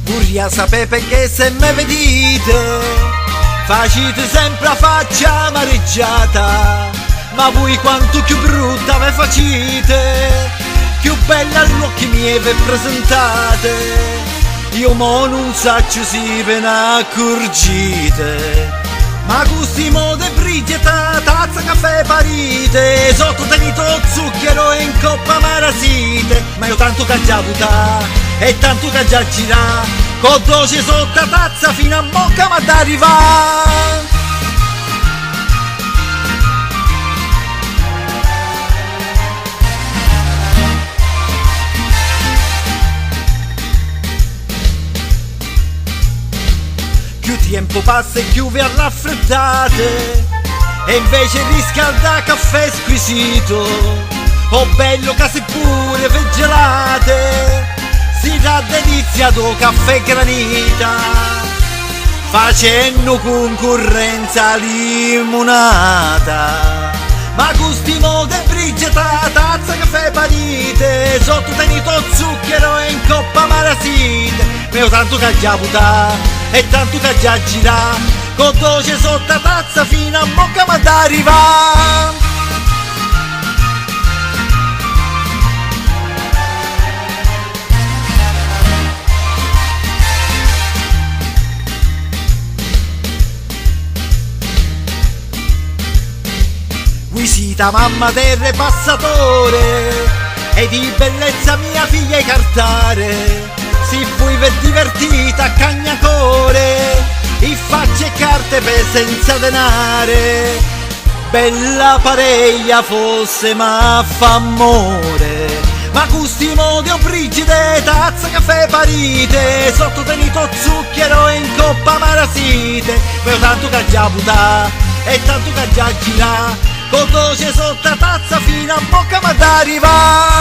Vorrei sapere perché se me vedete facite sempre la faccia amareggiata, ma voi quanto più brutta me facite, più bella agli occhi miei vi presentate. Io mo non saccio si ve ne accorgite, ma gusti mo de brigeta, tazza caffè parite, sotto tenito zucchero e in coppa marasite. Ma io tanto che già buttà e tanto che già girà, con dolce sotto la tazza fino a mocca ma d'arrivà. Più tempo passa e più vi raffreddate, e invece riscalda caffè squisito, oh bello che se pure ve gelate, si dà deliziato caffè granita, facendo concorrenza limonata. Ma gusti mo de brigeta, tazza caffè parite, sotto tenito zucchero e in coppa marasite. Meo tanto che già buttà e tanto che già girà, con dolce sotto la tazza fino a mocca ma d'arrivà. Visita mamma terra e passatore, e di bellezza mia figlia cartare, si voi per divertita a cagnacore, i facce e carte per senza denare, bella pariglia fosse ma fa amore. Ma gusti modi o brigide, tazza caffè parite, sotto tenito zucchero e in coppa marasite. Però tanto che già buttà e tanto che già girà, con dolce sotto la tazza fino a bocca ma d'arrivà.